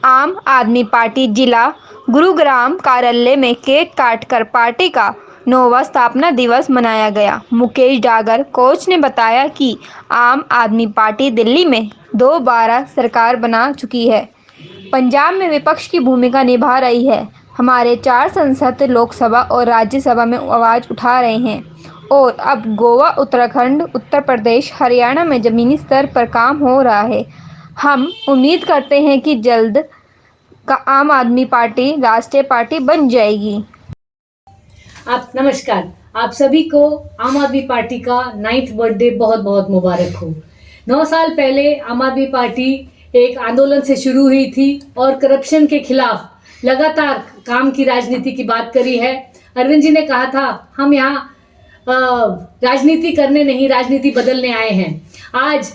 आम आदमी पार्टी जिला गुरुग्राम कार्यालय में केक काटकर पार्टी का 9वां स्थापना दिवस मनाया गया। मुकेश डागर कोच ने बताया कि आम आदमी पार्टी दिल्ली में 2 बार सरकार बना चुकी है, पंजाब में विपक्ष की भूमिका निभा रही है। हमारे 4 सांसद लोकसभा और राज्यसभा में आवाज़ उठा रहे हैं और अब गोवा, उत्तराखंड, उत्तर प्रदेश, हरियाणा में ज़मीनी स्तर पर काम हो रहा है। हम उम्मीद करते हैं कि जल्द का आम आदमी पार्टी राष्ट्रीय पार्टी बन जाएगी। नमस्कार, आप सभी को आम आदमी पार्टी का 9th बर्थडे बहुत बहुत मुबारक हो। 9 साल पहले आम आदमी पार्टी एक आंदोलन से शुरू हुई थी और करप्शन के खिलाफ लगातार काम की राजनीति की बात करी है। अरविंद जी ने कहा था हम यहाँ राजनीति करने नहीं, राजनीति बदलने आए हैं। आज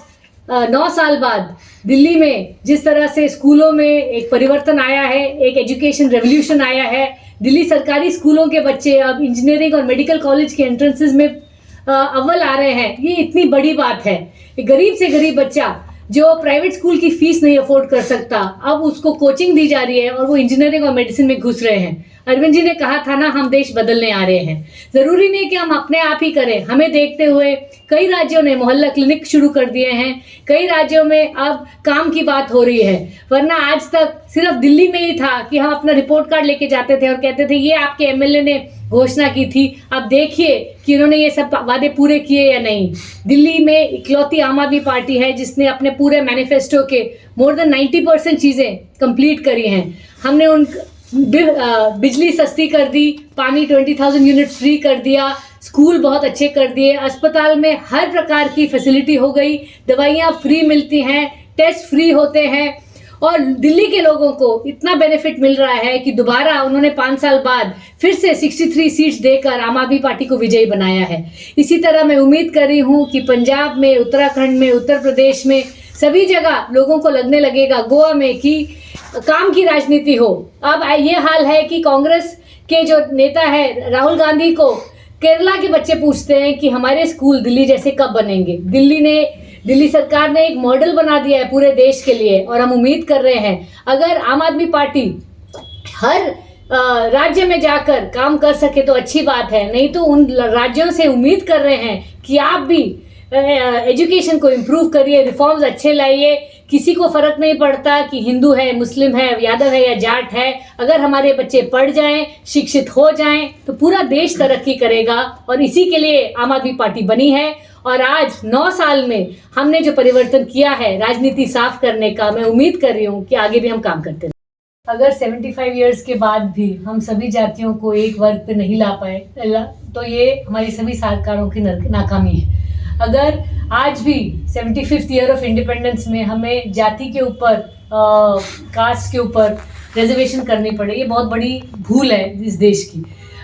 9 साल बाद दिल्ली में जिस तरह से स्कूलों में एक परिवर्तन आया है, एक एजुकेशन रेवोल्यूशन आया है, दिल्ली सरकारी स्कूलों के बच्चे अब इंजीनियरिंग और मेडिकल कॉलेज के एंट्रेंसेस में अव्वल आ रहे हैं, ये इतनी बड़ी बात है। गरीब से गरीब बच्चा जो प्राइवेट स्कूल की फीस नहीं अफोर्ड कर सकता, अब उसको कोचिंग दी जा रही है और वो इंजीनियरिंग और मेडिसिन में घुस रहे हैं। अरविंद जी ने कहा था ना, हम देश बदलने आ रहे हैं। जरूरी नहीं कि हम अपने आप ही करें, हमें देखते हुए कई राज्यों ने मोहल्ला क्लिनिक शुरू कर दिए हैं, कई राज्यों में अब काम की बात हो रही है। वरना आज तक सिर्फ दिल्ली में ही था कि हम अपना रिपोर्ट कार्ड लेके जाते थे और कहते थे ये आपके एमएलए ने घोषणा की थी, अब देखिए कि उन्होंने ये सब वादे पूरे किए या नहीं। दिल्ली में इकलौती आम आदमी पार्टी है जिसने अपने पूरे मैनिफेस्टो के मोर देन 90% चीज़ें कंप्लीट करी हैं। हमने उन बिजली सस्ती कर दी, पानी 20,000 यूनिट फ्री कर दिया, स्कूल बहुत अच्छे कर दिए, अस्पताल में हर प्रकार की फैसिलिटी हो गई, दवाइयाँ फ्री मिलती हैं, टेस्ट फ्री होते हैं और दिल्ली के लोगों को इतना बेनिफिट मिल रहा है कि दोबारा उन्होंने 5 साल बाद फिर से 63 सीट्स देकर आम आदमी पार्टी को विजयी बनाया है। इसी तरह मैं उम्मीद कर रही हूँ कि पंजाब में, उत्तराखंड में, उत्तर प्रदेश में सभी जगह लोगों को लगने लगेगा, गोवा में, कि काम की राजनीति हो। अब ये हाल है कि कांग्रेस के जो नेता है राहुल गांधी को केरला के बच्चे पूछते हैं कि हमारे स्कूल दिल्ली जैसे कब बनेंगे। दिल्ली सरकार ने एक मॉडल बना दिया है पूरे देश के लिए और हम उम्मीद कर रहे हैं अगर आम आदमी पार्टी हर राज्य में जाकर काम कर सके तो अच्छी बात है, नहीं तो उन राज्यों से उम्मीद कर रहे हैं कि आप भी एजुकेशन को इम्प्रूव करिए, रिफॉर्म्स अच्छे लाइए। किसी को फर्क नहीं पड़ता कि हिंदू है, मुस्लिम है, यादव है या जाट है। अगर हमारे बच्चे पढ़ जाएं, शिक्षित हो जाएं तो पूरा देश तरक्की करेगा और इसी के लिए आम आदमी पार्टी बनी है। और आज 9 साल में हमने जो परिवर्तन किया है राजनीति साफ करने का, मैं उम्मीद कर रही हूँ कि आगे भी हम काम करते रहें। अगर 75 इयर्स के बाद भी हम सभी जातियों को एक वर्ग पे नहीं ला पाए तो ये हमारी सभी सरकारों की नाकामी है। अगर आज भी 75th ईयर ऑफ इंडिपेंडेंस में हमें जाति के ऊपर, कास्ट के ऊपर रिजर्वेशन करनी पड़े, ये बहुत बड़ी भूल है इस देश की।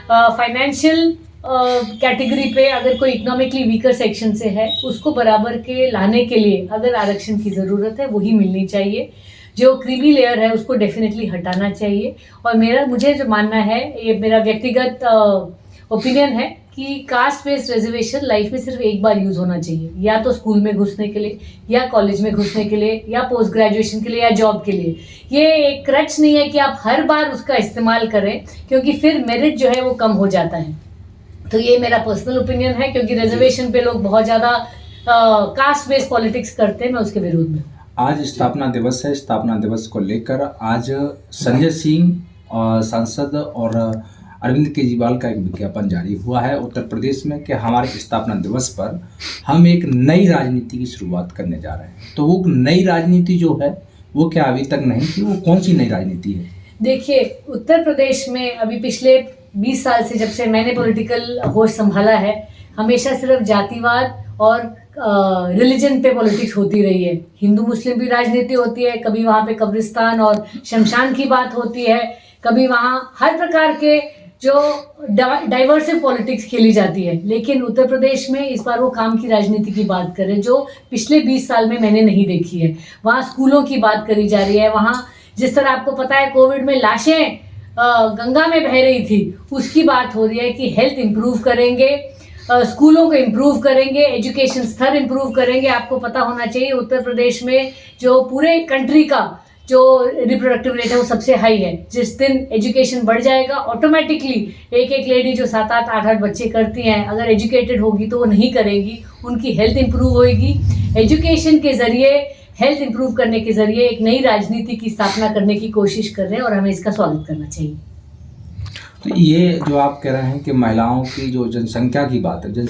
फाइनेंशियल कैटेगरी पे अगर कोई इकोनॉमिकली वीकर सेक्शन से है उसको बराबर के लाने के लिए अगर आरक्षण की ज़रूरत है वही मिलनी चाहिए। जो क्रीमी लेयर है उसको डेफिनेटली हटाना चाहिए। और मुझे जो मानना है, ये मेरा व्यक्तिगत ओपिनियन है कि कास्ट बेस्ड रिजर्वेशन लाइफ में सिर्फ एक बार यूज़ होना चाहिए, या तो स्कूल में घुसने के लिए, या कॉलेज में घुसने के लिए, या पोस्ट ग्रेजुएशन के लिए, या जॉब के लिए। ये एक क्रच नहीं है कि आप हर बार उसका इस्तेमाल करें, क्योंकि फिर मेरिट जो है वो कम हो जाता है। तो ये मेरा पर्सनल ओपिनियन है, क्योंकि रिजर्वेशन पे लोग बहुत ज़्यादा कास्ट बेस्ड पॉलिटिक्स करते हैं, मैं उसके विरोध में। आज स्थापना दिवस है। स्थापना दिवस को लेकर आज संजय सिंह सांसद और अरविंद केजरीवाल का एक विज्ञापन जारी हुआ है उत्तर प्रदेश में कि हमारे स्थापना दिवस पर हम एक नई राजनीति की शुरुआत करने जा रहे हैं। तो वो नई राजनीति जो है वो क्या अभी तक नहीं थी, वो कौन सी नई राजनीति है? देखिए, उत्तर प्रदेश में अभी पिछले 20 साल से जब से मैंने पॉलिटिकल होश संभाला है, हमेशा सिर्फ जातिवाद और रिलीजन पे पॉलिटिक्स होती रही है। हिंदू मुस्लिम भी राजनीति होती है, कभी वहाँ पे कब्रिस्तान और शमशान की बात होती है, कभी वहाँ हर प्रकार के जो डाइवर्सिव पॉलिटिक्स खेली जाती है। लेकिन उत्तर प्रदेश में इस बार वो काम की राजनीति की बात करें जो पिछले 20 साल में मैंने नहीं देखी है। वहाँ स्कूलों की बात करी जा रही है, वहाँ जिस तरह आपको पता है कोविड में लाशें गंगा में बह रही थी, उसकी बात हो रही है कि हेल्थ इम्प्रूव करेंगे, स्कूलों को इम्प्रूव करेंगे, एजुकेशन स्तर इम्प्रूव करेंगे। आपको पता होना चाहिए उत्तर प्रदेश में जो पूरे कंट्री का जो रिप्रोडक्टिव रेट है वो सबसे हाई है। जिस दिन एजुकेशन बढ़ जाएगा ऑटोमेटिकली एक एक लेडी जो 7-8 8-8 बच्चे करती हैं, अगर एजुकेटेड होगी तो वो नहीं करेंगी, उनकी हेल्थ इंप्रूव होएगी। एजुकेशन के ज़रिए, हेल्थ इंप्रूव करने के ज़रिए एक नई राजनीति की स्थापना करने की कोशिश कर रहे हैं और हमें इसका स्वागत करना चाहिए। तो ये जो आप कह रहे हैं कि महिलाओं की जो जनसंख्या की बात है,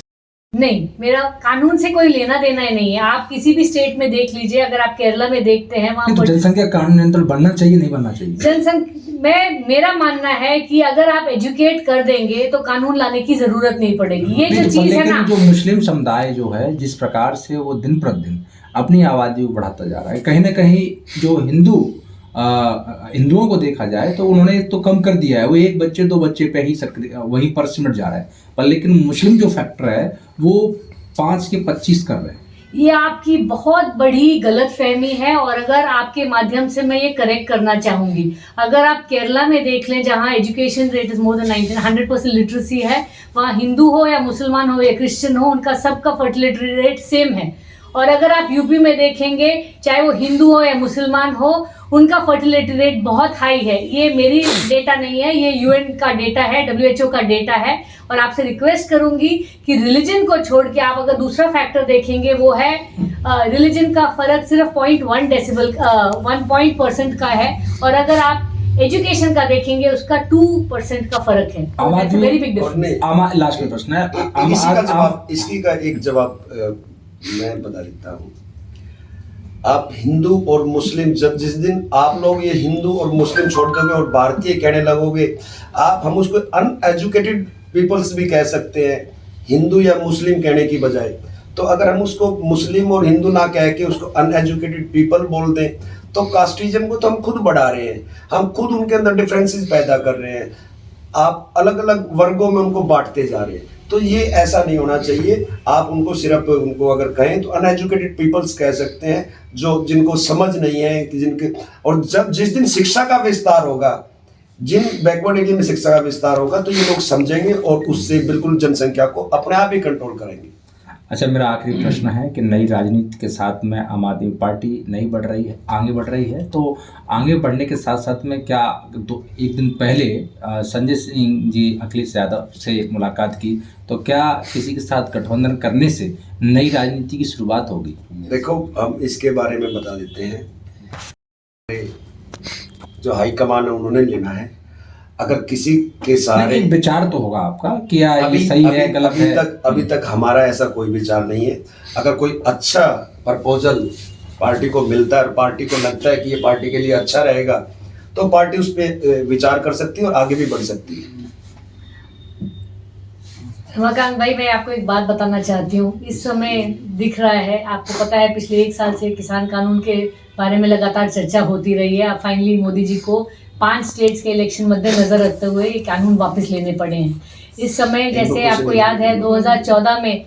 नहीं, मेरा कानून से कोई लेना देना ही नहीं है। आप किसी भी स्टेट में देख लीजिए, अगर आप केरला में देखते हैं वहाँ तो जनसंख्या कानून नियंत्रण बनना चाहिए, नहीं बनना चाहिए? मेरा मानना है कि अगर आप एजुकेट कर देंगे तो कानून लाने की जरूरत नहीं पड़ेगी। ये जो चीज है ना, जो मुस्लिम समुदाय जो है, जिस प्रकार से वो दिन प्रतिदिन अपनी आबादी को बढ़ाता जा रहा है, कहीं ना कहीं जो हिंदुओं को देखा जाए तो उन्होंने तो कम कर दिया है, वो 1 बच्चे 2 बच्चे पे ही वही पर सिमट जा रहा है, पर लेकिन मुस्लिम जो फैक्टर है वो 5 के 25 कर रहे हैं। ये आपकी बहुत बड़ी गलतफहमी है और अगर आपके माध्यम से मैं ये करेक्ट करना चाहूंगी। अगर आप केरला में देख लें, जहाँ education rate is more than 100% literacy है, वहाँ हिंदू हो या मुसलमान हो या क्रिश्चियन हो, उनका सबका फर्टिलिटी रेट सेम है। और अगर आप यूपी में देखेंगे, चाहे वो हिंदू हो या मुसलमान हो, उनका फर्टिलिटी रेट बहुत हाई है। ये मेरी डेटा नहीं है, ये UN का डेटा है, WHO का डेटा है। और आपसे रिक्वेस्ट करूंगी कि रिलीजन को छोड़ के आप अगर दूसरा फैक्टर देखेंगे, वो है रिलीजन का फर्क सिर्फ 0.1 डेसिबल 1% का है, और अगर आप एजुकेशन का देखेंगे उसका 2% का फर्क है। Very big difference. लास्ट में प्रश्न है, इसकी का एक जवाब मैं बता देता हूँ। आप हिंदू और मुस्लिम, जब जिस दिन आप लोग ये हिंदू और मुस्लिम छोड़ दोगे और भारतीय कहने लगोगे, हम उसको अनएजुकेटेड पीपल्स भी कह सकते हैं, हिंदू या मुस्लिम कहने की बजाय। तो अगर हम उसको मुस्लिम और हिंदू ना कह के उसको अनएजुकेटेड पीपल बोल दें, तो कास्टिज्म को तो हम खुद बढ़ा रहे हैं, हम खुद उनके अंदर डिफरेंसेस पैदा कर रहे हैं, आप अलग अलग वर्गों में उनको बांटते जा रहे हैं। तो ये ऐसा नहीं होना चाहिए। आप उनको सिर्फ उनको अगर कहें तो अनएजुकेटेड पीपल्स कह सकते हैं, जो जिनको समझ नहीं है कि जिनके, और जब जिस दिन शिक्षा का विस्तार होगा, जिन बैकवर्ड एरिया में शिक्षा का विस्तार होगा, तो ये लोग समझेंगे और उससे बिल्कुल जनसंख्या को अपने आप ही कंट्रोल करेंगे। अच्छा, मेरा आखिरी प्रश्न है कि नई राजनीति के साथ में आम आदमी पार्टी नहीं बढ़ रही है, आगे बढ़ रही है, तो आगे बढ़ने के साथ साथ में क्या एक दिन पहले संजय सिंह जी अखिलेश यादव से मुलाकात की, तो क्या किसी के साथ गठबंधन करने से नई राजनीति की शुरुआत होगी? देखो, हम इसके बारे में बता देते हैं, जो हाईकमान है उन्होंने लेना है। अगर किसी के सारे विचार तो होगा आपका कि ये सही है, गलत है। अभी तक हमारा ऐसा कोई विचार नहीं है। अगर कोई अच्छा प्रपोजल पार्टी को मिलता है और पार्टी को लगता है कि ये पार्टी के लिए अच्छा रहेगा, तो पार्टी उस पर विचार कर सकती है और आगे भी बढ़ सकती है। रमाकांत भाई, मैं आपको एक बात बताना चाहती हूँ। इस समय दिख रहा है, आपको पता है पिछले 1 साल से किसान कानून के बारे में लगातार चर्चा होती रही है। अब फाइनली मोदी जी को 5 स्टेट्स के इलेक्शन मद्देनजर रखते हुए ये कानून वापस लेने पड़े हैं। इस समय जैसे आपको याद है 2014 में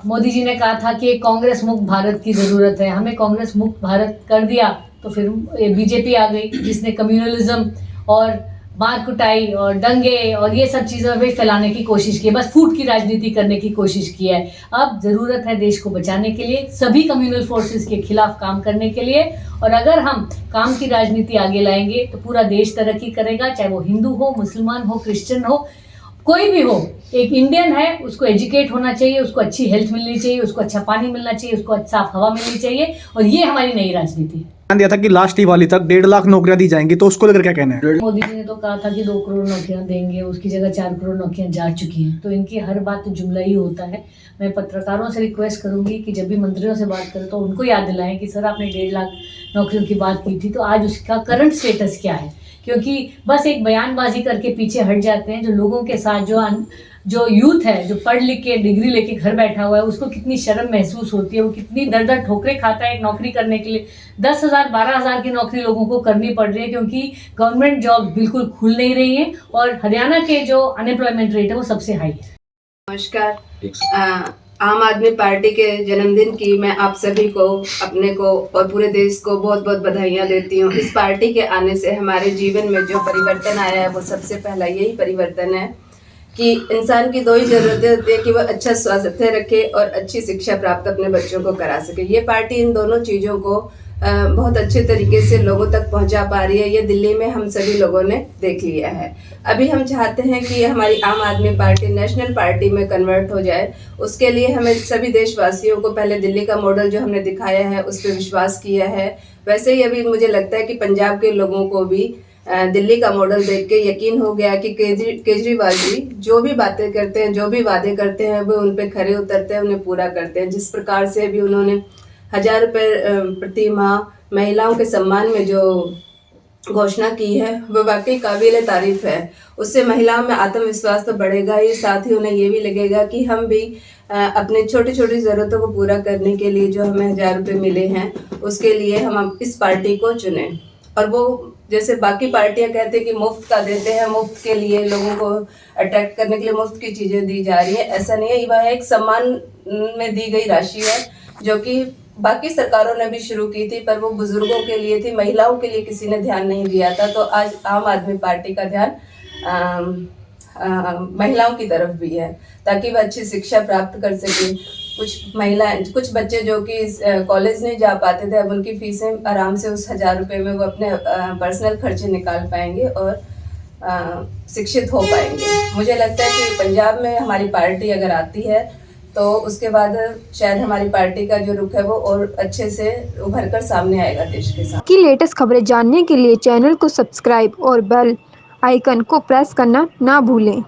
मोदी जी ने कहा था कि कांग्रेस मुक्त भारत की ज़रूरत है, हमें कांग्रेस मुक्त भारत कर दिया, तो फिर बीजेपी आ गई जिसने कम्युनलिज्म और मार कुटाई और दंगे और ये सब चीज़ें भी फैलाने की कोशिश की है, बस फूट की राजनीति करने की कोशिश की है। अब ज़रूरत है देश को बचाने के लिए, सभी कम्युनल फोर्सेस के खिलाफ काम करने के लिए, और अगर हम काम की राजनीति आगे लाएंगे तो पूरा देश तरक्की करेगा, चाहे वो हिंदू हो, मुसलमान हो, क्रिश्चियन हो, कोई भी हो। एक इंडियन है, उसको एजुकेट होना चाहिए, उसको अच्छी हेल्थ मिलनी चाहिए, उसको अच्छा पानी मिलना चाहिए, उसको साफ हवा मिलनी चाहिए, और ये हमारी नई राजनीति है। दिया था कि लास्ट दिवाली तक 1.5 लाख नौकरियां दी जाएंगी, तो उसको लेकर क्या कहना है? मोदी जी ने तो कहा था कि 2 करोड़ नौकरियां देंगे, उसकी जगह 4 करोड़ नौकरियां जा चुकी हैं, तो इनकी हर बात तो जुमला ही होता है। मैं पत्रकारों से रिक्वेस्ट करूंगी कि जब भी मंत्रियों से बात करें तो उनको याद दिलाएं कि सर आपने 1.5 लाख नौकरियों की बात की थी, तो आज उसका करंट स्टेटस क्या है, क्योंकि बस एक बयानबाजी करके पीछे हट जाते हैं। जो लोगों के साथ जो यूथ है, जो पढ़ लिख के डिग्री लेके घर बैठा हुआ है, उसको कितनी शर्म महसूस होती है, वो कितनी दर ठोकरें खाता है एक नौकरी करने के लिए। 10,000 12,000 की नौकरी लोगों को करनी पड़ रही है, क्योंकि गवर्नमेंट जॉब बिल्कुल खुल नहीं रही है, और हरियाणा के जो अनएम्प्लॉयमेंट रेट है वो सबसे हाई है। नमस्कार। आम आदमी पार्टी के जन्मदिन की मैं आप सभी को, अपने को और पूरे देश को बहुत बहुत बधाइयाँ देती हूँ। इस पार्टी के आने से हमारे जीवन में जो परिवर्तन आया है, वो सबसे पहला यही परिवर्तन है कि इंसान की 2 ही ज़रूरतें होती है कि वह अच्छा स्वास्थ्य रखे और अच्छी शिक्षा प्राप्त अपने बच्चों को करा सके। ये पार्टी इन दोनों चीज़ों को बहुत अच्छे तरीके से लोगों तक पहुंचा पा रही है, ये दिल्ली में हम सभी लोगों ने देख लिया है। अभी हम चाहते हैं कि हमारी आम आदमी पार्टी नेशनल पार्टी में कन्वर्ट हो जाए। उसके लिए हमें सभी देशवासियों को पहले दिल्ली का मॉडल जो हमने दिखाया है उस पर विश्वास किया है, वैसे ही अभी मुझे लगता है कि पंजाब के लोगों को भी दिल्ली का मॉडल देख के यकीन हो गया कि केजरीवाल जी जो भी बातें करते हैं, जो भी वादे करते हैं, वो उन पे खरे उतरते हैं, उन्हें पूरा करते हैं। जिस प्रकार से भी उन्होंने 1000 रुपये प्रति माह महिलाओं के सम्मान में जो घोषणा की है वो वाकई काबिल तारीफ है। उससे महिलाओं में आत्मविश्वास तो बढ़ेगा ही, साथ ही उन्हें ये भी लगेगा कि हम भी अपने छोटी छोटी ज़रूरतों को पूरा करने के लिए जो हमें 1000 रुपये मिले हैं उसके लिए हम इस पार्टी को चुनें। और वो जैसे बाकी पार्टियां कहते हैं कि मुफ्त का देते हैं, मुफ्त के लिए लोगों को अट्रैक्ट करने के लिए मुफ्त की चीज़ें दी जा रही है, ऐसा नहीं है। वह एक सम्मान में दी गई राशि है जो कि बाकी सरकारों ने भी शुरू की थी, पर वो बुजुर्गों के लिए थी, महिलाओं के लिए किसी ने ध्यान नहीं दिया था। तो आज आम आदमी पार्टी का ध्यान महिलाओं की तरफ भी है ताकि वह अच्छी शिक्षा प्राप्त कर सके। कुछ बच्चे जो कि कॉलेज नहीं जा पाते थे, अब उनकी फीसें आराम से उस 1000 रुपये में वो अपने पर्सनल खर्चे निकाल पाएंगे और शिक्षित हो पाएंगे। मुझे लगता है कि पंजाब में हमारी पार्टी अगर आती है तो उसके बाद शायद हमारी पार्टी का जो रुख है वो और अच्छे से उभर कर सामने आएगा देश के साथ। की लेटेस्ट खबरें जानने के लिए चैनल को सब्सक्राइब और बेल आइकन को प्रेस करना ना भूलें।